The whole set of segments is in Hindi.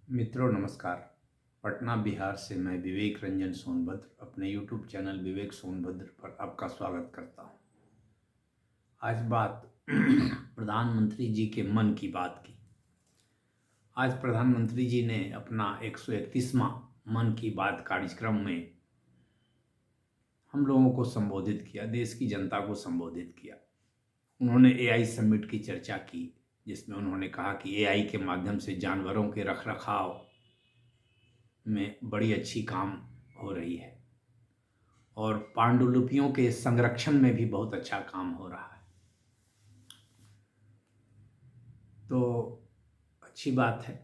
मित्रों नमस्कार। पटना बिहार से मैं विवेक रंजन सोनभद्र अपने यूट्यूब चैनल विवेक सोनभद्र पर आपका स्वागत करता हूं। आज बात प्रधानमंत्री जी के मन की बात की। आज प्रधानमंत्री जी ने अपना 131वां मन की बात कार्यक्रम में हम लोगों को संबोधित किया, देश की जनता को संबोधित किया। उन्होंने एआई समिट की चर्चा की, जिसमें उन्होंने कहा कि एआई के माध्यम से जानवरों के रखरखाव में बड़ी अच्छी काम हो रही है और पांडुलिपियों के संरक्षण में भी बहुत अच्छा काम हो रहा है। तो अच्छी बात है,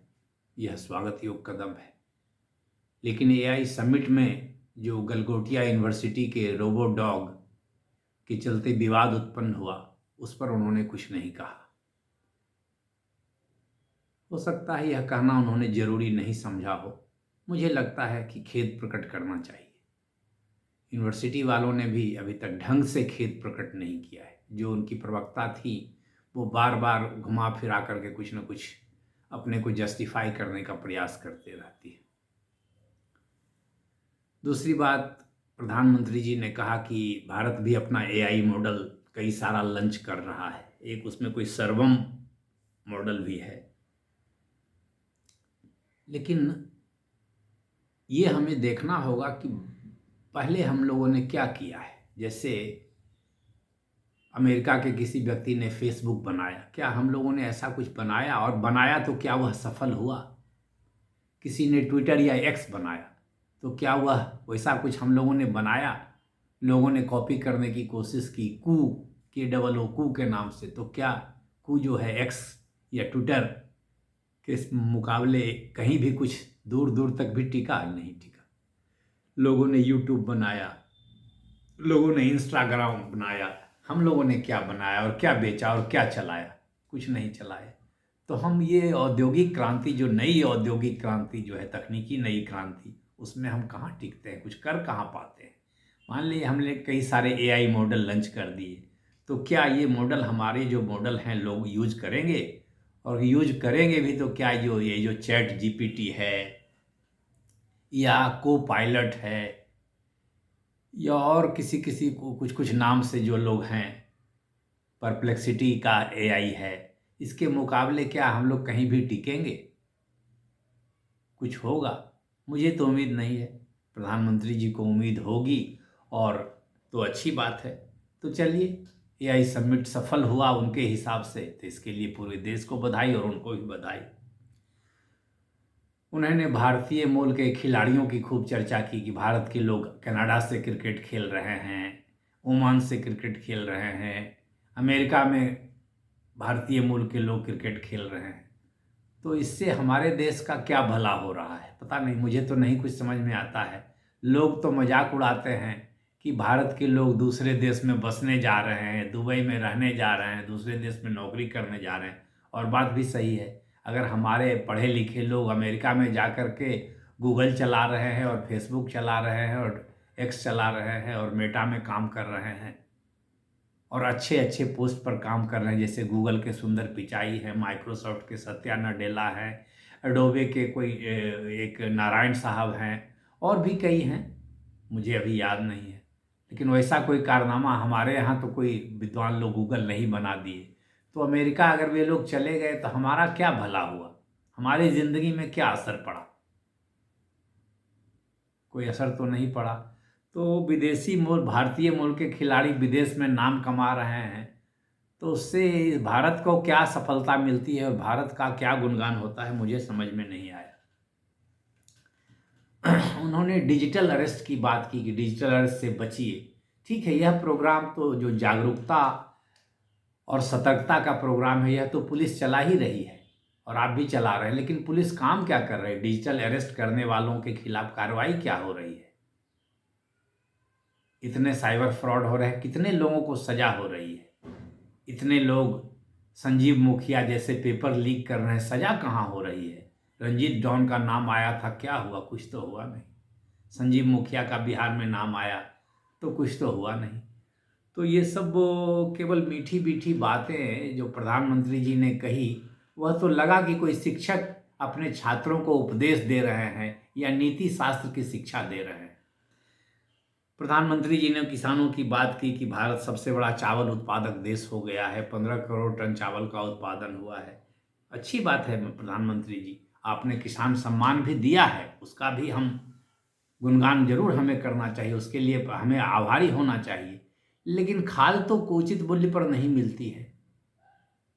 यह स्वागत योग्य कदम है। लेकिन एआई समिट में जो गलगोटिया यूनिवर्सिटी के रोबो डॉग के चलते विवाद उत्पन्न हुआ, उस पर उन्होंने कुछ नहीं कहा। हो सकता है यह कहना उन्होंने जरूरी नहीं समझा हो। मुझे लगता है कि खेद प्रकट करना चाहिए। यूनिवर्सिटी वालों ने भी अभी तक ढंग से खेद प्रकट नहीं किया है। जो उनकी प्रवक्ता थी वो बार बार घुमा फिरा करके कुछ न कुछ अपने को जस्टिफाई करने का प्रयास करते रहती है। दूसरी बात, प्रधानमंत्री जी ने कहा कि भारत भी अपना एआई मॉडल कई सारा लॉन्च कर रहा है। एक उसमें कोई सर्वम मॉडल भी है, लेकिन ये हमें देखना होगा कि पहले हम लोगों ने क्या किया है। जैसे अमेरिका के किसी व्यक्ति ने फेसबुक बनाया, क्या हम लोगों ने ऐसा कुछ बनाया? और बनाया तो क्या वह सफल हुआ? किसी ने ट्विटर या एक्स बनाया, तो क्या वह वैसा कुछ हम लोगों ने बनाया? लोगों ने कॉपी करने की कोशिश की, कू के नाम से। तो क्या कू जो है एक्स या ट्विटर के मुकाबले कहीं भी कुछ दूर दूर तक भी टिका? नहीं टिका। लोगों ने यूट्यूब बनाया, लोगों ने इंस्टाग्राम बनाया। हम लोगों ने क्या बनाया और क्या बेचा और क्या चलाया? कुछ नहीं चलाया। तो हम ये औद्योगिक क्रांति, जो नई औद्योगिक क्रांति जो है, तकनीकी नई क्रांति, उसमें हम कहाँ टिकते हैं, कुछ कर कहाँ पाते हैं? मान लीजिए हमने कई सारे एआई मॉडल लॉन्च कर दिए, तो क्या ये मॉडल, हमारे जो मॉडल हैं, लोग यूज करेंगे? और यूज करेंगे भी तो क्या ये जो चैट जीपीटी है या को पायलट है या और किसी किसी को कुछ कुछ नाम से जो लोग हैं, परप्लेक्सिटी का एआई है, इसके मुकाबले क्या हम लोग कहीं भी टिकेंगे? कुछ होगा? मुझे तो उम्मीद नहीं है। प्रधानमंत्री जी को उम्मीद होगी और तो अच्छी बात है। तो चलिए, एआई समिट सफल हुआ उनके हिसाब से, तो इसके लिए पूरे देश को बधाई और उनको भी बधाई। उन्होंने भारतीय मूल के खिलाड़ियों की खूब चर्चा की कि भारत के लोग कनाडा से क्रिकेट खेल रहे हैं, ओमान से क्रिकेट खेल रहे हैं, अमेरिका में भारतीय मूल के लोग क्रिकेट खेल रहे हैं। तो इससे हमारे देश का क्या भला हो रहा है, पता नहीं, मुझे तो नहीं कुछ समझ में आता है। लोग तो मजाक उड़ाते हैं कि भारत के लोग दूसरे देश में बसने जा रहे हैं, दुबई में रहने जा रहे हैं, दूसरे देश में नौकरी करने जा रहे हैं। और बात भी सही है। अगर हमारे पढ़े लिखे लोग अमेरिका में जा कर के गूगल चला रहे हैं और फेसबुक चला रहे हैं और एक्स चला रहे हैं और मेटा में काम कर रहे हैं और अच्छे अच्छे पोस्ट पर काम कर रहे हैं, जैसे गूगल के सुंदर पिचाई है, माइक्रोसॉफ्ट के सत्या नडेला है, एडोबे के कोई एक नारायण साहब हैं, और भी कई हैं, मुझे अभी याद नहीं है। लेकिन वैसा कोई कारनामा हमारे यहाँ तो कोई विद्वान लोग गूगल नहीं बना दिए। तो अमेरिका अगर वे लोग चले गए तो हमारा क्या भला हुआ? हमारी ज़िंदगी में क्या असर पड़ा? कोई असर तो नहीं पड़ा। तो विदेशी मूल, भारतीय मूल के खिलाड़ी विदेश में नाम कमा रहे हैं, तो उससे भारत को क्या सफलता मिलती है और भारत का क्या गुणगान होता है, मुझे समझ में नहीं आया। उन्होंने डिजिटल अरेस्ट की बात की कि डिजिटल अरेस्ट से बचिए। ठीक है, यह प्रोग्राम तो जो जागरूकता और सतर्कता का प्रोग्राम है, यह तो पुलिस चला ही रही है और आप भी चला रहे हैं। लेकिन पुलिस काम क्या कर रही है? डिजिटल अरेस्ट करने वालों के खिलाफ कार्रवाई क्या हो रही है? इतने साइबर फ्रॉड हो रहे हैं, कितने लोगों को सजा हो रही है? इतने लोग संजीव मुखिया जैसे पेपर लीक कर रहे हैं, सजा कहाँ हो रही है? रंजीत डॉन का नाम आया था, क्या हुआ? कुछ तो हुआ नहीं। संजीव मुखिया का बिहार में नाम आया तो कुछ तो हुआ नहीं। तो ये सब केवल मीठी मीठी बातें जो प्रधानमंत्री जी ने कही, वह तो लगा कि कोई शिक्षक अपने छात्रों को उपदेश दे रहे हैं या नीति शास्त्र की शिक्षा दे रहे हैं। प्रधानमंत्री जी ने किसानों की बात की कि भारत सबसे बड़ा चावल उत्पादक देश हो गया है, 15 करोड़ टन चावल का उत्पादन हुआ है। अच्छी बात है प्रधानमंत्री जी, आपने किसान सम्मान भी दिया है, उसका भी हम गुणगान जरूर हमें करना चाहिए, उसके लिए हमें आभारी होना चाहिए। लेकिन खाद तो उचित मूल्य पर नहीं मिलती है।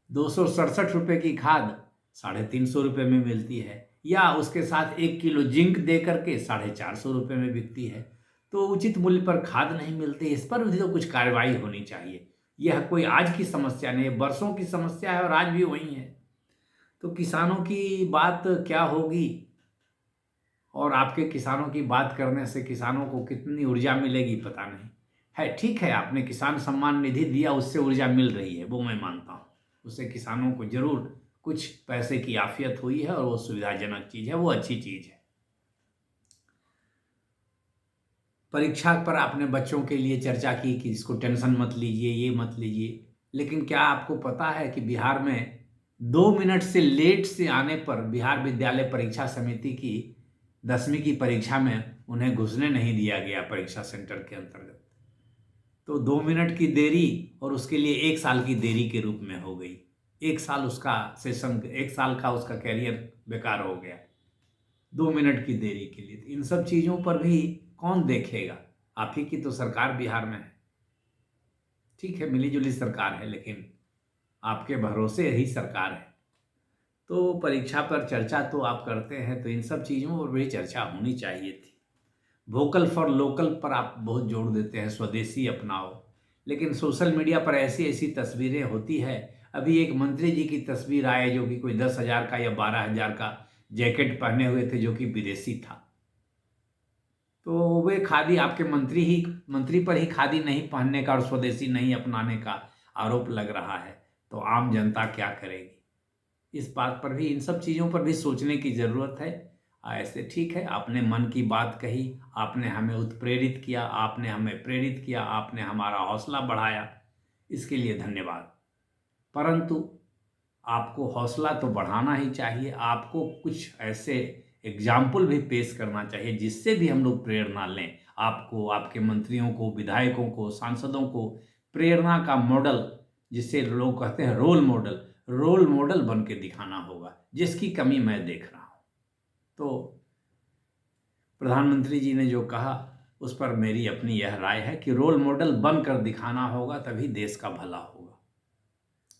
267 रुपये की खाद 350 रुपये में मिलती है, या उसके साथ 1 किलो जिंक दे करके 450 रुपये में बिकती है। तो उचित मूल्य पर खाद नहीं मिलती, इस पर भी तो कुछ कार्रवाई होनी चाहिए। यह कोई आज की समस्या नहीं है, बरसों की समस्या है और आज भी वही है। तो किसानों की बात क्या होगी, और आपके किसानों की बात करने से किसानों को कितनी ऊर्जा मिलेगी पता नहीं है। ठीक है, आपने किसान सम्मान निधि दिया, उससे ऊर्जा मिल रही है, वो मैं मानता हूँ। उससे किसानों को जरूर कुछ पैसे की आफियत हुई है और वो सुविधाजनक चीज़ है, वो अच्छी चीज़ है। परीक्षा पर आपने बच्चों के लिए चर्चा की कि इसको टेंशन मत लीजिए, ये मत लीजिए, लेकिन क्या आपको पता है कि बिहार में 2 मिनट से लेट से आने पर बिहार विद्यालय परीक्षा समिति की 10वीं की परीक्षा में उन्हें घुसने नहीं दिया गया परीक्षा सेंटर के अंतर्गत। तो 2 मिनट की देरी और उसके लिए 1 साल की देरी के रूप में हो गई। 1 साल उसका सेशन, 1 साल का उसका कैरियर बेकार हो गया 2 मिनट की देरी के लिए। इन सब चीज़ों पर भी कौन देखेगा? आप ही की तो सरकार बिहार में है। ठीक है, मिलीजुली सरकार है, लेकिन आपके भरोसे ही सरकार है। तो परीक्षा पर चर्चा तो आप करते हैं, तो इन सब चीज़ों पर भी चर्चा होनी चाहिए थी। वोकल फॉर लोकल पर आप बहुत जोर देते हैं, स्वदेशी अपनाओ, लेकिन सोशल मीडिया पर ऐसी ऐसी तस्वीरें होती है। अभी एक मंत्री जी की तस्वीर आए जो कि कोई 10,000 का या 12,000 का जैकेट पहने हुए थे, जो कि विदेशी था। तो वे खादी, आपके मंत्री पर ही खादी नहीं पहनने का और स्वदेशी नहीं अपनाने का आरोप लग रहा है, तो आम जनता क्या करेगी? इस बात पर भी, इन सब चीज़ों पर भी सोचने की ज़रूरत है। ऐसे ठीक है, आपने मन की बात कही, आपने हमें उत्प्रेरित किया, आपने हमें प्रेरित किया, आपने हमारा हौसला बढ़ाया, इसके लिए धन्यवाद। परंतु आपको हौसला तो बढ़ाना ही चाहिए, आपको कुछ ऐसे एग्जाम्पल भी पेश करना चाहिए जिससे भी हम लोग प्रेरणा लें। आपको, आपके मंत्रियों को, विधायकों को, सांसदों को प्रेरणा का मॉडल, जिसे लोग कहते हैं रोल मॉडल बन के दिखाना होगा, जिसकी कमी मैं देख रहा हूँ। तो प्रधानमंत्री जी ने जो कहा उस पर मेरी अपनी यह राय है कि रोल मॉडल बनकर दिखाना होगा, तभी देश का भला होगा।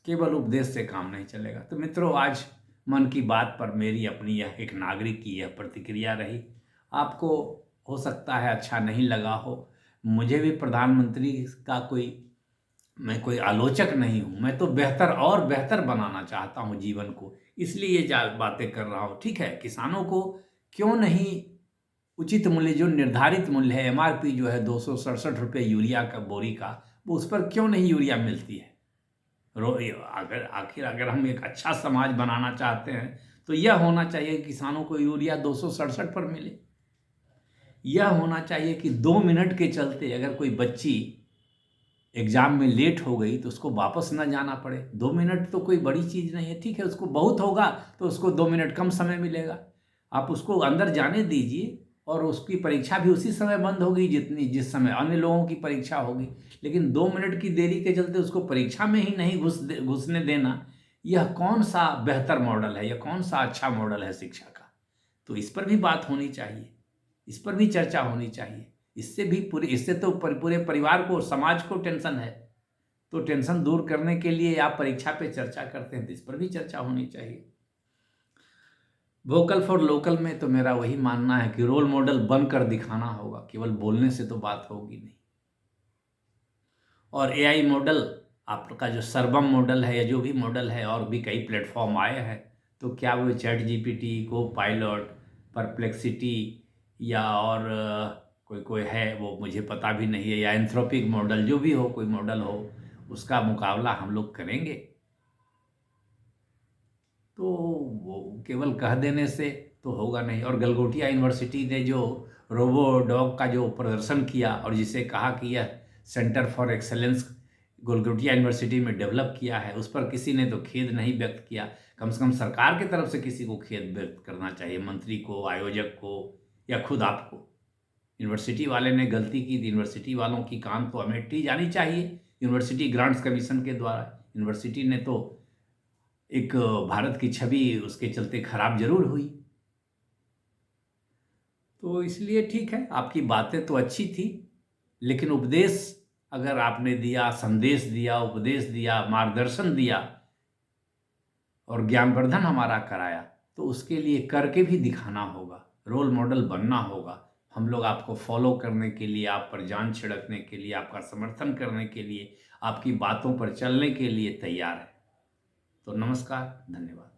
केवल उपदेश से काम नहीं चलेगा। तो मित्रों, आज मन की बात पर मेरी अपनी यह एक नागरिक की यह प्रतिक्रिया रही। आपको हो सकता है अच्छा नहीं लगा हो। मुझे भी प्रधानमंत्री का मैं कोई आलोचक नहीं हूँ, मैं तो बेहतर और बेहतर बनाना चाहता हूँ जीवन को, इसलिए ये बातें कर रहा हूँ। ठीक है, किसानों को क्यों नहीं उचित मूल्य, जो निर्धारित मूल्य है, MRP जो है 267 रुपये यूरिया का बोरी का, वो उस पर क्यों नहीं यूरिया मिलती है? अगर हम एक अच्छा समाज बनाना चाहते हैं तो यह होना चाहिए कि किसानों को यूरिया 267 पर मिले। यह होना चाहिए कि 2 मिनट के चलते अगर कोई बच्ची एग्जाम में लेट हो गई तो उसको वापस ना जाना पड़े। 2 मिनट तो कोई बड़ी चीज़ नहीं है। ठीक है, उसको बहुत होगा तो उसको 2 मिनट कम समय मिलेगा, आप उसको अंदर जाने दीजिए और उसकी परीक्षा भी उसी समय बंद होगी जिस समय अन्य लोगों की परीक्षा होगी। लेकिन 2 मिनट की देरी के चलते उसको परीक्षा में ही नहीं घुसने देना, यह कौन सा बेहतर मॉडल है, यह कौन सा अच्छा मॉडल है शिक्षा का? तो इस पर भी बात होनी चाहिए, इस पर भी चर्चा होनी चाहिए। इससे तो पूरे परिवार को, समाज को टेंशन है। तो टेंशन दूर करने के लिए आप परीक्षा पे चर्चा करते हैं, तो इस पर भी चर्चा होनी चाहिए। वोकल फॉर लोकल में तो मेरा वही मानना है कि रोल मॉडल बनकर दिखाना होगा, केवल बोलने से तो बात होगी नहीं। और AI मॉडल, आपका जो सर्वम मॉडल है या जो भी मॉडल है, और भी कई प्लेटफॉर्म आए हैं, तो क्या वो ChatGPT, Copilot, परप्लेक्सिटी या और कोई है, वो मुझे पता भी नहीं है, या एंथ्रोपिक मॉडल, जो भी हो, कोई मॉडल हो, उसका मुकाबला हम लोग करेंगे? तो वो केवल कह देने से तो होगा नहीं। और गलगोटिया यूनिवर्सिटी ने जो रोबो डॉग का जो प्रदर्शन किया और जिसे कहा कि यह सेंटर फॉर एक्सेलेंस गोलगोटिया यूनिवर्सिटी में डेवलप किया है, उस पर किसी ने तो खेद नहीं व्यक्त किया। कम से कम सरकार की तरफ से किसी को खेद व्यक्त करना चाहिए, मंत्री को, आयोजक को, या खुद आपको। यूनिवर्सिटी वाले ने गलती की, यूनिवर्सिटी वालों की कान तो अमेठी जानी चाहिए यूनिवर्सिटी ग्रांट्स कमीशन के द्वारा। यूनिवर्सिटी ने तो एक भारत की छवि उसके चलते खराब जरूर हुई। तो इसलिए ठीक है, आपकी बातें तो अच्छी थी, लेकिन उपदेश अगर आपने दिया, संदेश दिया, उपदेश दिया, मार्गदर्शन दिया और ज्ञानवर्धन हमारा कराया, तो उसके लिए करके भी दिखाना होगा, रोल मॉडल बनना होगा। हम लोग आपको फॉलो करने के लिए, आप पर जान छिड़कने के लिए, आपका समर्थन करने के लिए, आपकी बातों पर चलने के लिए तैयार है। तो नमस्कार, धन्यवाद।